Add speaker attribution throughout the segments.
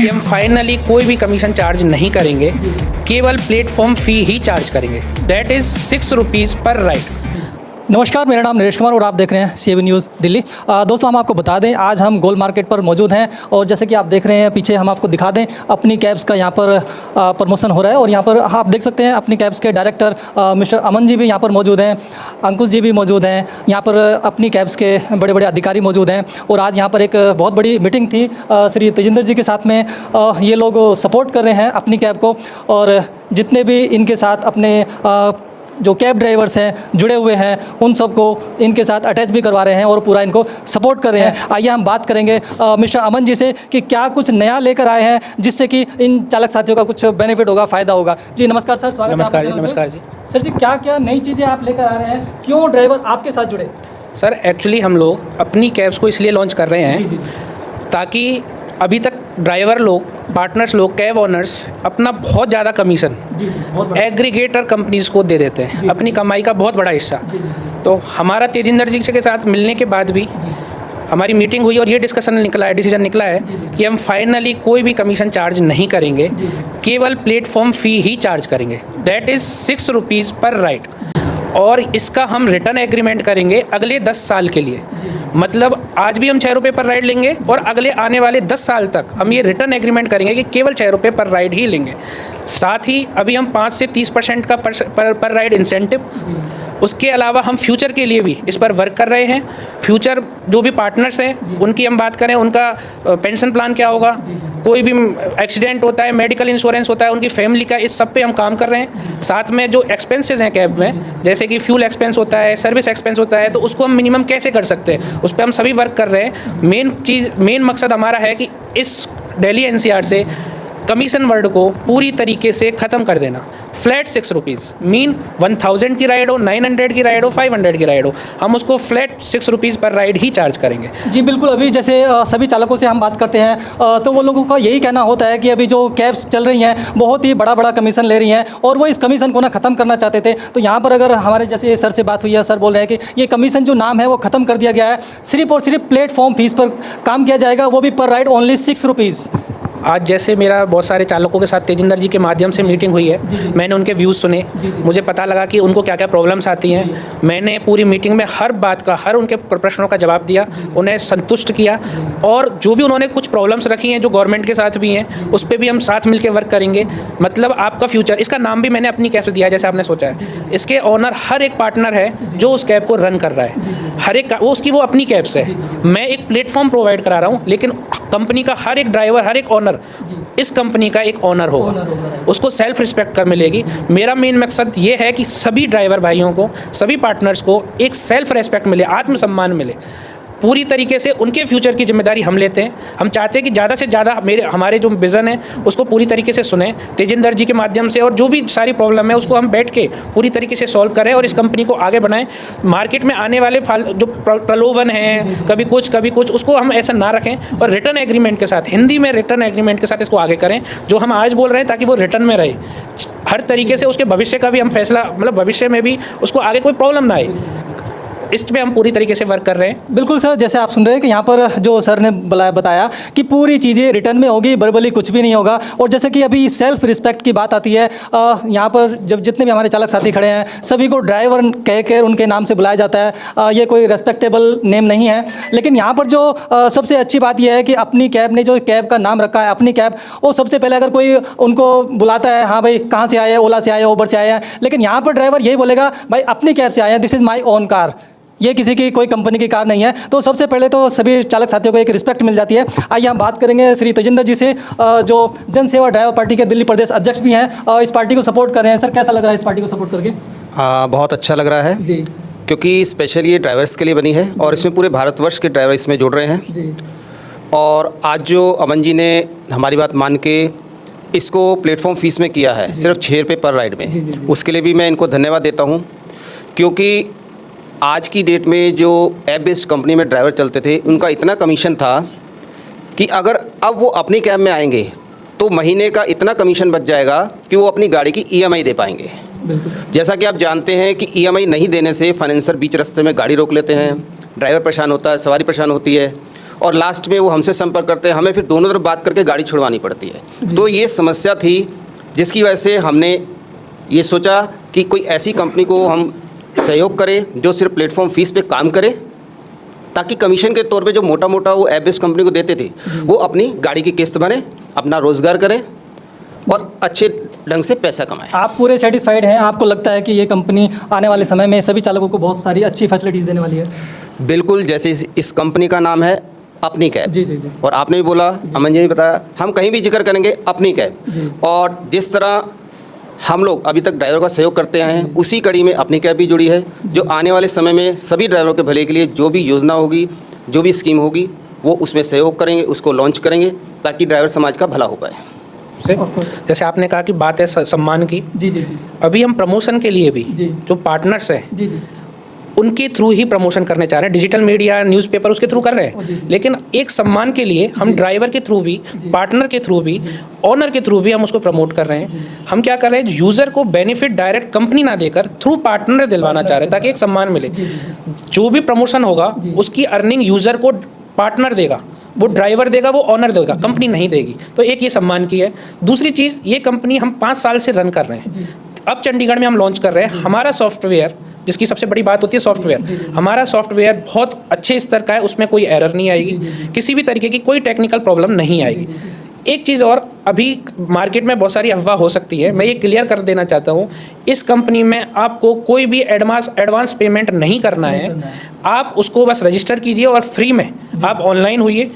Speaker 1: कि हम फाइनली कोई भी कमीशन चार्ज नहीं करेंगे, केवल प्लेटफॉर्म फ़ी ही चार्ज करेंगे। दैट इज़ 6 रुपीज़ पर राइड।
Speaker 2: नमस्कार, मेरा नाम नरेश कुमार और आप देख रहे हैं CAB न्यूज़ दिल्ली। दोस्तों, हम आपको बता दें, आज हम गोल मार्केट पर मौजूद हैं और जैसे कि आप देख रहे हैं पीछे, हम आपको दिखा दें अपनी कैब्स का यहाँ पर प्रमोशन हो रहा है और यहाँ पर आप देख सकते हैं अपनी कैब्स के डायरेक्टर मिस्टर अमन जी भी यहाँ पर मौजूद हैं, अंकुश जी भी मौजूद हैं, यहाँ पर अपनी कैब्स के बड़े बड़े अधिकारी मौजूद हैं। और आज यहाँ पर एक बहुत बड़ी मीटिंग थी श्री तेजिंदर जी के साथ में। ये लोग सपोर्ट कर रहे हैं अपनी कैब को और जितने भी इनके साथ अपने जो कैब ड्राइवर्स हैं जुड़े हुए हैं उन सबको इनके साथ अटैच भी करवा रहे हैं और पूरा इनको सपोर्ट कर रहे हैं। आइए हम बात करेंगे मिस्टर अमन जी से कि क्या कुछ नया लेकर आए हैं जिससे कि इन चालक साथियों का कुछ बेनिफिट होगा, फ़ायदा होगा। जी नमस्कार सर, स्वागत है।
Speaker 1: नमस्कार जी। नमस्कार जी।
Speaker 2: सर जी, क्या क्या नई चीज़ें आप लेकर आ रहे हैं, क्यों ड्राइवर आपके साथ जुड़े?
Speaker 1: सर एक्चुअली हम लोग अपनी कैब्स को इसलिए लॉन्च कर रहे हैं ताकि अभी तक ड्राइवर लोग, पार्टनर्स लोग, कैब ओनर्स अपना बहुत ज़्यादा कमीशन एग्रीगेटर कंपनीज़ को दे देते हैं, अपनी कमाई का बहुत बड़ा हिस्सा। तो हमारा तेजिंदर जी के साथ मिलने के बाद भी हमारी मीटिंग हुई और ये डिसीजन निकला है कि हम फाइनली कोई भी कमीशन चार्ज नहीं करेंगे, केवल प्लेटफॉर्म फ़ी ही चार्ज करेंगे। दैट इज़ 6 रुपीज़ पर राइड। और इसका हम रिटर्न एग्रीमेंट करेंगे अगले 10 साल के लिए। मतलब आज भी हम 6 रुपये पर राइड लेंगे और अगले आने वाले 10 साल तक हम ये रिटर्न एग्रीमेंट करेंगे कि केवल 6 रुपये पर राइड ही लेंगे। साथ ही अभी हम 5 से 30% का पर राइड इंसेंटिव, उसके अलावा हम फ्यूचर के लिए भी इस पर वर्क कर रहे हैं। फ्यूचर जो भी पार्टनर्स हैं उनकी हम बात करें, उनका पेंशन प्लान क्या होगा, कोई भी एक्सीडेंट होता है, मेडिकल इंश्योरेंस होता है, उनकी फैमिली का, इस सब पे हम काम कर रहे हैं। साथ में जो एक्सपेंसेस हैं कैब में, जैसे कि फ्यूल एक्सपेंस होता है, सर्विस एक्सपेंस होता है, तो उसको हम मिनिमम कैसे कर सकते हैं, उस पर हम सभी वर्क कर रहे हैं। मेन मकसद हमारा है कि इस दिल्ली NCR से कमीशन वर्ड को पूरी तरीके से ख़त्म कर देना। फ्लैट 6 रुपीज़ मीन 1000 की राइड हो, 900 की राइड हो, 500 की राइड हो, हम उसको फ्लैट 6 रुपीज़ पर राइड ही चार्ज करेंगे।
Speaker 2: जी बिल्कुल। अभी जैसे सभी चालकों से हम बात करते हैं तो वो लोगों का यही कहना होता है कि अभी जो कैब्स चल रही हैं बहुत ही बड़ा कमीशन ले रही हैं और वो इस कमीशन को ना ख़त्म करना चाहते थे। तो यहाँ पर अगर हमारे जैसे सर से बात हुई है, सर बोल रहे हैं कि ये कमीशन जो नाम है वो ख़त्म कर दिया गया है, सिर्फ और सिर्फ प्लेटफॉर्म फीस पर काम किया जाएगा, वो भी पर राइड ओनली 6 रुपीज़।
Speaker 1: आज जैसे मेरा बहुत सारे चालकों के साथ तेजिंदर जी के माध्यम से मीटिंग हुई है, मैंने उनके व्यूज़ सुने, मुझे पता लगा कि उनको क्या क्या प्रॉब्लम्स आती हैं। मैंने पूरी मीटिंग में हर बात का, हर उनके प्रश्नों का जवाब दिया, उन्हें संतुष्ट किया और जो भी उन्होंने कुछ प्रॉब्लम्स रखी हैं जो गवर्नमेंट के साथ भी हैं, उस पर भी हम साथ मिलकर वर्क करेंगे। मतलब आपका फ्यूचर, इसका नाम भी मैंने अपनी कैब से दिया है, जैसे आपने सोचा है। इसके ऑनर हर एक पार्टनर है जो उस कैब को रन कर रहा है, हर एक वो अपनी कैब से है। मैं एक प्लेटफॉर्म प्रोवाइड करा रहा हूँ, लेकिन कंपनी का हर एक ड्राइवर, हर एक ऑनर इस कंपनी का एक ऑनर होगा, उसको सेल्फ रिस्पेक्ट कर मिलेगी। मेरा मेन मकसद ये है कि सभी ड्राइवर भाइयों को, सभी पार्टनर्स को एक सेल्फ रिस्पेक्ट मिले, आत्मसम्मान मिले। पूरी तरीके से उनके फ्यूचर की जिम्मेदारी हम लेते हैं। हम चाहते हैं कि ज़्यादा से ज़्यादा हमारे जो विज़न है उसको पूरी तरीके से सुने तेजिंदर जी के माध्यम से, और जो भी सारी प्रॉब्लम है उसको हम बैठ के पूरी तरीके से सॉल्व करें और इस कंपनी को आगे बढ़ाएं। मार्केट में आने वाले जो प्रलोभन हैं, कभी कुछ, उसको हम ऐसा ना रखें और रिटर्न एग्रीमेंट के साथ, हिंदी में रिटर्न एग्रीमेंट के साथ इसको आगे करें, जो हम आज बोल रहे हैं, ताकि वो रिटर्न में रहे। हर तरीके से उसके भविष्य का भी हम फैसला, मतलब भविष्य में भी उसको आगे कोई प्रॉब्लम ना आए, इस पे हम पूरी तरीके से वर्क कर रहे हैं।
Speaker 2: बिल्कुल सर, जैसे आप सुन रहे हैं कि यहाँ पर जो सर ने बताया कि पूरी चीज़ें रिटर्न में होगी, बरबली कुछ भी नहीं होगा। और जैसे कि अभी सेल्फ रिस्पेक्ट की बात आती है, यहाँ पर जब जितने भी हमारे चालक साथी खड़े हैं सभी को ड्राइवर कहकर उनके नाम से बुलाया जाता है। ये कोई रेस्पेक्टेबल नेम नहीं है। लेकिन यहाँ पर जो सबसे अच्छी बात यह है कि अपनी कैब ने जो कैब का नाम रखा है अपनी कैब, वो सबसे पहले अगर कोई उनको बुलाता है, हाँ भाई कहाँ से आए हैं, ओला से आए हैं, उबर से आए हैं, लेकिन यहाँ पर ड्राइवर यही बोलेगा भाई अपनी कैब से आए हैं, this is my own car, ये किसी की कोई कंपनी की कार नहीं है। तो सबसे पहले तो सभी चालक साथियों को एक रिस्पेक्ट मिल जाती है। आइए हम बात करेंगे श्री तेजिंदर जी से, जो जन सेवा ड्राइवर पार्टी के दिल्ली प्रदेश अध्यक्ष भी हैं, इस पार्टी को सपोर्ट कर रहे हैं। सर कैसा लग रहा है इस पार्टी को सपोर्ट करके?
Speaker 3: बहुत अच्छा लग रहा है
Speaker 2: जी,
Speaker 3: क्योंकि स्पेशली ये ड्राइवर्स के लिए बनी है और इसमें पूरे भारतवर्ष के ड्राइवर इसमें जुड़ रहे हैं
Speaker 2: जी।
Speaker 3: और आज जो अमन जी ने हमारी बात मान के इसको प्लेटफॉर्म फीस में किया है, सिर्फ 6 रुपये पर राइड में, उसके लिए भी मैं इनको धन्यवाद देता हूँ। क्योंकि आज की डेट में जो ऐप बेस्ड कंपनी में ड्राइवर चलते थे उनका इतना कमीशन था कि अगर अब वो अपनी कैब में आएंगे तो महीने का इतना कमीशन बच जाएगा कि वो अपनी गाड़ी की EMI दे पाएंगे। जैसा कि आप जानते हैं कि EMI नहीं देने से फाइनेंसर बीच रास्ते में गाड़ी रोक लेते हैं, ड्राइवर परेशान होता है, सवारी परेशान होती है और लास्ट में वो हमसे संपर्क करते हैं, हमें फिर दोनों तरफ बात करके गाड़ी छुड़वानी पड़ती है। तो ये समस्या थी जिसकी वजह से हमने ये सोचा कि कोई ऐसी कंपनी को हम सहयोग करें जो सिर्फ प्लेटफॉर्म फीस पे काम करे, ताकि कमीशन के तौर पे जो मोटा मोटा वो ऐप बेस्ड कंपनी को देते थे वो अपनी गाड़ी की किस्त भरें, अपना रोज़गार करें और अच्छे ढंग से पैसा कमाएं।
Speaker 2: आप पूरे सेटिस्फाइड हैं? आपको लगता है कि ये कंपनी आने वाले समय में सभी चालकों को बहुत सारी अच्छी फैसिलिटीज़ देने वाली है?
Speaker 3: बिल्कुल, जैसे इस कंपनी का नाम है अपनी कैब।
Speaker 2: जी जी जी।
Speaker 3: और आपने भी बोला, अमन जी ने बताया, हम कहीं भी जिक्र करेंगे अपनी कैब। और जिस तरह हम लोग अभी तक ड्राइवर का सहयोग करते आए हैं, उसी कड़ी में अपनी कैब भी जुड़ी है, जो आने वाले समय में सभी ड्राइवरों के भले के लिए जो भी योजना होगी, जो भी स्कीम होगी, वो उसमें सहयोग करेंगे, उसको लॉन्च करेंगे, ताकि ड्राइवर समाज का भला हो पाए।
Speaker 1: जैसे आपने कहा कि बात है सम्मान की,
Speaker 2: जी जी जी,
Speaker 1: अभी हम प्रमोशन के लिए भी जो पार्टनर्स हैं
Speaker 2: जी जी,
Speaker 1: उनके थ्रू ही प्रमोशन करने चाह रहे हैं। डिजिटल मीडिया, न्यूज़पेपर उसके थ्रू कर रहे हैं, लेकिन एक सम्मान के लिए हम ड्राइवर के थ्रू भी, पार्टनर के थ्रू भी, ऑनर के थ्रू भी हम उसको प्रमोट कर रहे हैं। हम क्या कर रहे हैं, यूज़र को बेनिफिट डायरेक्ट कंपनी ना देकर थ्रू पार्टनर दिलवाना चाह रहे हैं, ताकि एक सम्मान मिले। जो भी प्रमोशन होगा उसकी अर्निंग यूज़र को पार्टनर देगा, वो ड्राइवर देगा, वो ऑनर देगा, कंपनी नहीं देगी। तो एक ये सम्मान की है। दूसरी चीज़, ये कंपनी हम 5 साल से रन कर रहे हैं। अब चंडीगढ़ में हम लॉन्च कर रहे हैं। हमारा सॉफ्टवेयर, जिसकी सबसे बड़ी बात होती है सॉफ्टवेयर, हमारा सॉफ्टवेयर बहुत अच्छे स्तर का है, उसमें कोई एरर नहीं आएगी, किसी भी तरीके की कोई टेक्निकल प्रॉब्लम नहीं आएगी। एक चीज़ और, अभी मार्केट में बहुत सारी अफवाह हो सकती है, मैं ये क्लियर कर देना चाहता हूँ, इस कंपनी में आपको कोई भी एडवांस पेमेंट नहीं करना है। आप उसको बस रजिस्टर कीजिए और फ्री में आप ऑनलाइन हुइए।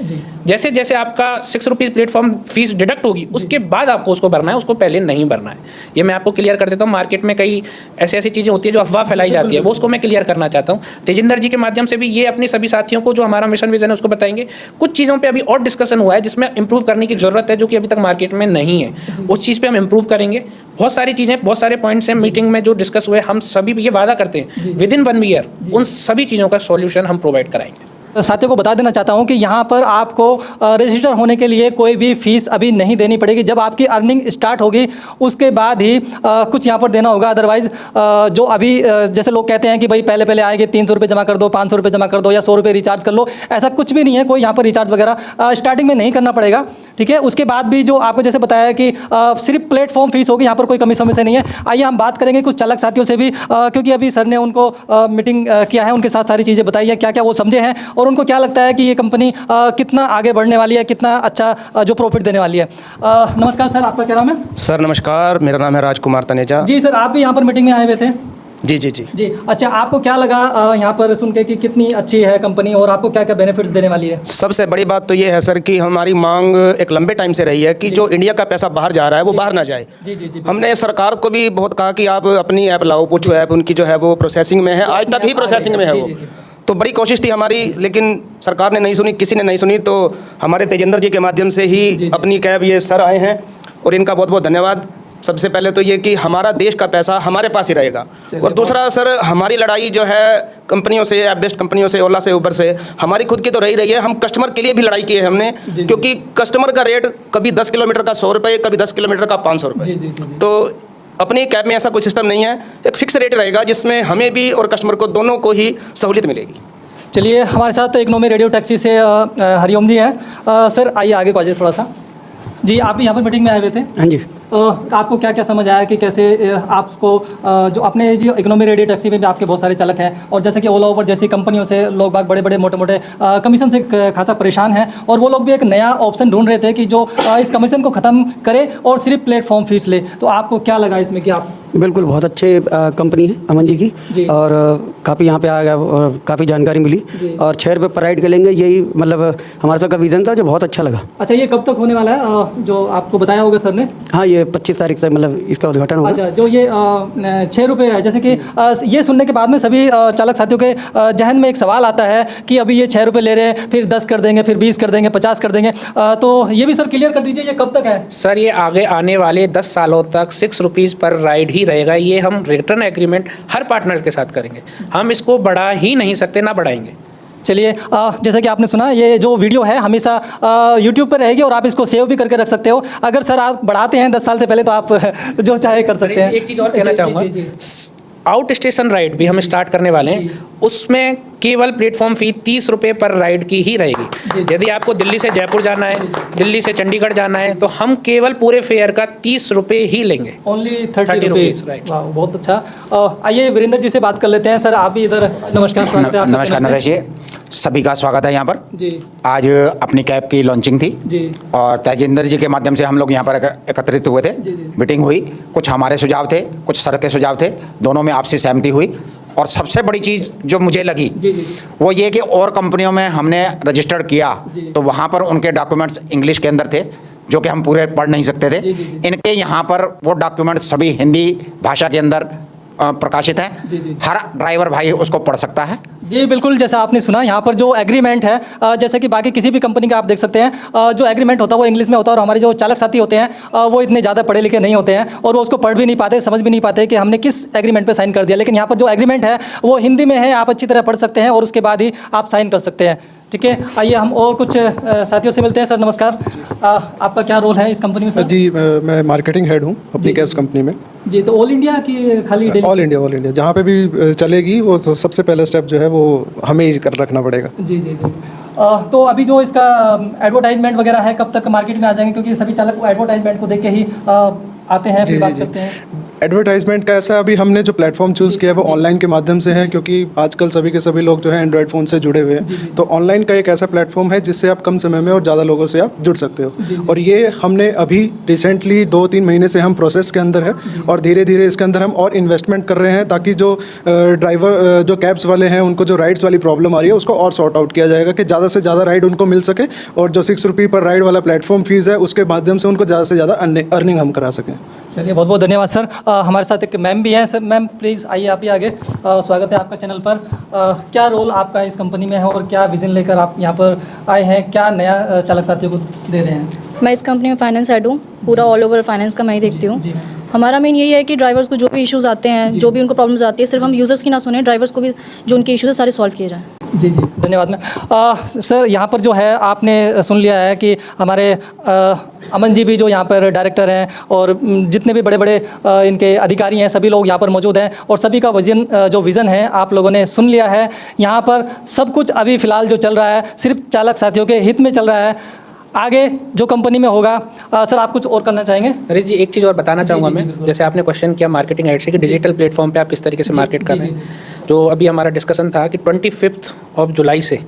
Speaker 1: जैसे जैसे आपका 6 रुपीज़ प्लेटफॉर्म फीस डिडक्ट होगी, उसके बाद आपको उसको भरना है, उसको पहले नहीं भरना है। ये मैं आपको क्लियर कर देता हूँ। मार्केट में कई ऐसी चीज़ें होती है जो अफवाह फैलाई जाती है, वो उसको मैं क्लियर करना चाहता हूँ। तेजिंदर जी के माध्यम से भी ये अपने सभी साथियों को, जो हमारा मिशन विजन है, उसको बताएंगे। कुछ चीज़ों पर अभी और डिस्कशन हुआ है जिसमें इंप्रूव करने की ज़रूरत है, जो कि अभी तक मार्केट में नहीं है। उस चीज़ पे हम इंप्रूव करेंगे। बहुत सारी चीज़ें, बहुत सारे पॉइंट्स हैं मीटिंग में जो डिस्कस हुए, हम सभी ये वादा करते हैं विदिन 1 ईयर उन सभी चीज़ों का सॉल्यूशन हम प्रोवाइड कराएंगे।
Speaker 2: साथियों को बता देना चाहता हूं कि यहाँ पर आपको रजिस्टर होने के लिए कोई भी फीस अभी नहीं देनी पड़ेगी। जब आपकी अर्निंग स्टार्ट होगी उसके बाद ही कुछ यहाँ पर देना होगा। अदरवाइज़ जो अभी जैसे लोग कहते हैं कि भाई पहले आएंगे 300 रुपये जमा कर दो, 500 रुपये जमा कर दो या 100 रुपये रिचार्ज कर लो, ऐसा कुछ भी नहीं है। कोई यहाँ पर रिचार्ज वगैरह स्टार्टिंग में नहीं करना पड़ेगा, ठीक है। उसके बाद भी जो आपको जैसे बताया कि सिर्फ प्लेटफॉर्म फीस होगी, यहाँ पर कोई कमीशन वमीशन नहीं है। आइए हम बात करेंगे कुछ चालक साथियों से भी, क्योंकि अभी सर ने उनको मीटिंग किया है, उनके साथ सारी चीज़ें बताई है, क्या क्या वो समझे हैं और उनको क्या लगता है कि ये कंपनी कितना आगे बढ़ने वाली है, कितना अच्छा जो प्रॉफिट देने वाली है। नमस्कार सर, आपका क्या नाम है?
Speaker 4: सर नमस्कार, मेरा नाम है राजकुमार तनेजा।
Speaker 2: जी सर, आप भी यहाँ पर मीटिंग में आए हुए थे?
Speaker 4: जी जी जी
Speaker 2: जी। अच्छा, आपको क्या लगा यहाँ पर सुन के कि कितनी अच्छी है कंपनी और आपको क्या क्या बेनिफिट्स देने वाली है?
Speaker 4: सबसे बड़ी बात तो ये है सर कि हमारी मांग एक लंबे टाइम से रही है कि जो इंडिया का पैसा बाहर जा रहा है वो बाहर ना जाए।
Speaker 2: जी जी जी।
Speaker 4: हमने सरकार को भी बहुत कहा कि आप अपनी ऐप लाओ, पूछो ऐप उनकी जो है वो प्रोसेसिंग में है, आज तक ही प्रोसेसिंग में है वो। तो बड़ी कोशिश थी हमारी, लेकिन सरकार ने नहीं सुनी, किसी ने नहीं सुनी। तो हमारे तेजिंदर जी के माध्यम से ही अपनी कैब ये सर आए हैं और इनका बहुत बहुत धन्यवाद। सबसे पहले तो ये कि हमारा देश का पैसा हमारे पास ही रहेगा, और दूसरा सर हमारी लड़ाई जो है कंपनियों से, ऐप बेस्ड कंपनियों से, ओला से, उबर से, हमारी खुद की तो रही है। हम कस्टमर के लिए भी लड़ाई की है हमने, क्योंकि कस्टमर का रेट कभी 10 किलोमीटर का 100 रुपये, कभी 10 किलोमीटर का 500 रुपये। तो अपनी कैब में ऐसा कोई सिस्टम नहीं है, एक फिक्स रेट रहेगा जिसमें हमें भी और कस्टमर को दोनों को ही सहूलियत मिलेगी।
Speaker 2: चलिए, हमारे साथ इकोनॉमी रेडियो टैक्सी से हरिओम जी हैं। सर आइए आगे को आइए थोड़ा सा। जी, आप यहाँ पर मीटिंग में आए हुए थे?
Speaker 5: हाँ जी।
Speaker 2: आपको क्या क्या समझ आया कि कैसे आपको जो अपने जो इकोनॉमी रेडियो टैक्सी में भी आपके बहुत सारे चालक हैं, और जैसे कि ओला उबर जैसी कंपनियों से लोग बाग बड़े मोटे कमीशन से खासा परेशान हैं, और वो लोग भी एक नया ऑप्शन ढूंढ रहे थे कि जो इस कमीशन को ख़त्म करे और सिर्फ प्लेटफॉर्म फीस ले। तो आपको क्या लगा इसमें कि आप?
Speaker 5: बिल्कुल, बहुत अच्छे कंपनी है अमन जी की, और काफ़ी यहाँ पे आ गया और काफ़ी जानकारी मिली, और 6 रुपये पर राइड के लेंगे, यही मतलब हमारा सबका विज़न था, जो बहुत अच्छा लगा।
Speaker 2: अच्छा, ये कब तक होने वाला है जो आपको बताया होगा सर ने?
Speaker 5: हाँ, ये 25 तारीख से मतलब इसका उद्घाटन होगा।
Speaker 2: अच्छा, जो ये 6 रुपये है, जैसे कि ये सुनने के बाद में सभी चालक साथियों के जहन में एक सवाल आता है कि अभी ये 6 रुपये ले रहे हैं, फिर 10 कर देंगे, फिर 20 कर देंगे, 50 कर देंगे, तो ये भी सर क्लियर कर दीजिए, ये कब तक है?
Speaker 1: सर, ये आगे आने वाले 10 सालों तक 6 रुपीज़ पर राइड ही रहेगा। ये हम रिटर्न एग्रीमेंट हर पार्टनर के साथ करेंगे, हम इसको बढ़ा ही नहीं सकते, ना बढ़ाएंगे।
Speaker 2: चलिए, जैसा कि आपने सुना, ये जो वीडियो है हमेशा यूट्यूब पर रहेगी और आप इसको सेव भी करके रख सकते हो। अगर सर आप बढ़ाते हैं 10 साल से पहले, तो आप जो चाहे कर सकते हैं।
Speaker 1: एक चीज़ और कहना चाहूँगा, आउट स्टेशन राइड भी हम स्टार्ट करने वाले हैं, उसमें केवल प्लेटफॉर्म फ़ी 30 रुपये पर राइड की ही रहेगी। यदि आपको दिल्ली से जयपुर जाना है, दिल्ली से चंडीगढ़ जाना है, तो हम केवल पूरे फेयर का 30 रुपये ही लेंगे।
Speaker 2: Only 30 rupees,
Speaker 1: right.
Speaker 2: वाह, बहुत अच्छा। आइए वीरेंद्र जी से बात कर लेते हैं। सर आप भी इधर, नमस्कार, स्वागत है आपका
Speaker 6: नमस्कार
Speaker 2: चैनल पे।
Speaker 6: नरेश जी, सभी का स्वागत है यहाँ पर।
Speaker 2: जी
Speaker 6: आज अपनी कैब की लॉन्चिंग थी
Speaker 2: जी
Speaker 6: और तेजिंदर जी के माध्यम से हम लोग यहाँ पर एकत्रित हुए थे।
Speaker 2: जी, जी।
Speaker 6: मीटिंग हुई, कुछ हमारे सुझाव थे, कुछ सर के सुझाव थे, दोनों में आपसी सहमति हुई। और सबसे बड़ी चीज़ जो मुझे लगी
Speaker 2: जी जी
Speaker 6: वो ये कि और कंपनियों में हमने रजिस्टर्ड किया
Speaker 2: जी।
Speaker 6: तो वहाँ पर उनके डॉक्यूमेंट्स इंग्लिश के अंदर थे जो कि हम पूरे पढ़ नहीं सकते थे।
Speaker 2: जी, जी, जी।
Speaker 6: इनके यहाँ पर वो डॉक्यूमेंट्स सभी हिंदी भाषा के अंदर प्रकाशित हैं।
Speaker 2: जी, जी।
Speaker 6: हर ड्राइवर भाई उसको पढ़ सकता है।
Speaker 2: जी बिल्कुल, जैसा आपने सुना यहाँ पर जो एग्रीमेंट है, जैसे कि बाकी किसी भी कंपनी का आप देख सकते हैं, जो एग्रीमेंट होता है वो इंग्लिश में होता है और हमारे जो चालक साथी होते हैं वो इतने ज़्यादा पढ़े लिखे नहीं होते हैं और वो उसको पढ़ भी नहीं पाते, समझ भी नहीं पाते कि हमने किस एग्रीमेंट पे साइन कर दिया। लेकिन यहाँ पर जो एग्रीमेंट है वो हिंदी में है, आप अच्छी तरह पढ़ सकते हैं और उसके बाद ही आप साइन कर सकते हैं। ठीक है, आइए हम और कुछ साथियों से मिलते हैं। सर नमस्कार, आपका क्या रोल है इस कंपनी में? सर
Speaker 7: जी, मैं मार्केटिंग हेड हूँ अपनी कैब्स कंपनी में।
Speaker 2: जी, तो ऑल इंडिया की खाली दिल्ली?
Speaker 7: ऑल इंडिया जहाँ पे भी चलेगी वो सबसे पहला स्टेप जो है वो हमें ही कर रखना पड़ेगा।
Speaker 2: जी जी जी। तो अभी जो इसका एडवर्टाइजमेंट वगैरह है, कब तक मार्केट में आ जाएंगे? क्योंकि सभी चालक एडवर्टाइजमेंट को देख के ही आते हैं, फिर बात करते हैं।
Speaker 7: एडवर्टाइजमेंट का ऐसा, अभी हमने जो प्लेटफॉर्म चूज़ किया है वो ऑनलाइन के माध्यम से है, क्योंकि आजकल सभी के सभी लोग जो है एंड्रॉयड फ़ोन से जुड़े हुए हैं। तो ऑनलाइन का एक ऐसा प्लेटफॉर्म है जिससे आप कम समय में और ज़्यादा लोगों से आप जुड़ सकते हो। और ये हमने अभी रिसेंटली 2-3 महीने से हम प्रोसेस के अंदर है और धीरे धीरे इसके अंदर हम और इन्वेस्टमेंट कर रहे हैं ताकि जो ड्राइवर जो कैब्स वाले हैं उनको जो राइड्स वाली प्रॉब्लम आ रही है उसको और सॉर्ट आउट किया जाएगा कि ज़्यादा से ज़्यादा राइड उनको मिल सके और जो 6 रुपये पर राइड वाला प्लेटफॉर्म फीस है उसके माध्यम से उनको ज़्यादा से ज़्यादा अर्निंग हम करा सकें।
Speaker 2: चलिए, बहुत बहुत धन्यवाद सर। हमारे साथ एक मैम भी हैं। सर मैम प्लीज़ आइए, आप ही आगे। स्वागत है आपका चैनल पर। क्या रोल आपका इस कंपनी में है और क्या विज़न लेकर आप यहाँ पर आए हैं, क्या नया चालक साथियों को दे रहे हैं?
Speaker 8: मैं इस कंपनी में फाइनेंस हेड हूँ, पूरा ऑल ओवर फाइनेंस का मैं ही देखती हूँ। हमारा मेन यही है कि ड्राइवर्स को जो भी इश्यूज़ आते हैं, जो भी उनको प्रॉब्लम्स आती है, सिर्फ हम यूज़र्स की ना सुने, ड्राइवर्स को भी जो उनके इश्यूज़ है सारे सॉल्व किए जाएँ।
Speaker 2: जी जी, धन्यवाद मैम। सर यहाँ पर जो है आपने सुन लिया है कि हमारे अमन जी भी जो यहाँ पर डायरेक्टर हैं और जितने भी बड़े बड़े इनके अधिकारी हैं सभी लोग यहाँ पर मौजूद हैं और सभी का विज़न है आप लोगों ने सुन लिया है। यहाँ पर सब कुछ अभी फ़िलहाल जो चल रहा है सिर्फ चालक साथियों के हित में चल रहा है। आगे जो कंपनी में होगा, सर आप कुछ और करना चाहेंगे?
Speaker 1: अरे जी, एक चीज़ और बताना चाहूँगा मैं, जैसे आपने क्वेश्चन किया मार्केटिंग एड से कि डिजिटल प्लेटफॉर्म पे आप किस तरीके से मार्केट कर रहे हैं। जो अभी हमारा डिस्कशन था कि 25 जुलाई से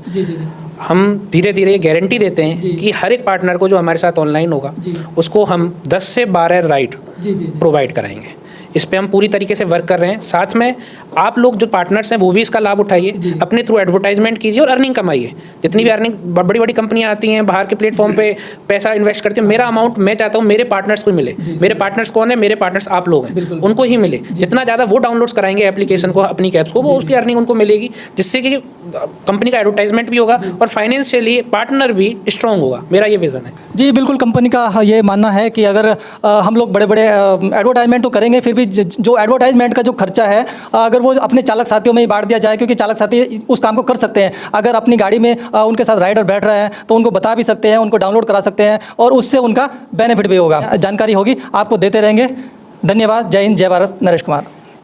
Speaker 1: हम धीरे धीरे गारंटी देते हैं कि हर एक पार्टनर को जो हमारे साथ ऑनलाइन होगा उसको हम 10 से 12 राइड प्रोवाइड कराएंगे। इस पे हम पूरी तरीके से वर्क कर रहे हैं। साथ में आप लोग जो पार्टनर्स हैं वो भी इसका लाभ उठाइए, अपने थ्रू एडवर्टाइजमेंट कीजिए और अर्निंग कमाइए। जितनी भी अर्निंग बड़ी बड़ी कंपनियां आती हैं बाहर के प्लेटफॉर्म पे पैसा इन्वेस्ट करती हैं, मेरा अमाउंट मैं चाहता हूँ मेरे पार्टनर्स को मिले। मेरे पार्टनर्स कौन है? मेरे पार्टनर्स आप लोग हैं, उनको ही मिले। जितना ज़्यादा वो डाउनलोड्स कराएंगे एप्लीकेशन को, अपनी कैब्स को, वो उसकी अर्निंग उनको मिलेगी, जिससे कि कंपनी का एडवर्टाइजमेंट भी होगा और फाइनेंशियली पार्टनर भी स्ट्रॉन्ग होगा। मेरा ये विज़न है।
Speaker 2: जी बिल्कुल, कंपनी का ये मानना है कि अगर हम लोग बड़े बड़े एडवर्टाइजमेंट तो करेंगे, फिर भी जो एडवर्टाइजमेंट का जो खर्चा है अगर वो अपने चालक साथियों में ही बांट दिया जाए, क्योंकि चालक साथी उस काम को कर सकते हैं। अगर अपनी गाड़ी में उनके साथ राइडर बैठ रहे हैं तो उनको बता भी सकते हैं, उनको डाउनलोड करा सकते हैं और उससे उनका बेनिफिट भी होगा, जानकारी होगी, आपको देते रहेंगे। धन्यवाद। जय हिंद, जय भारत। नरेश कुमार।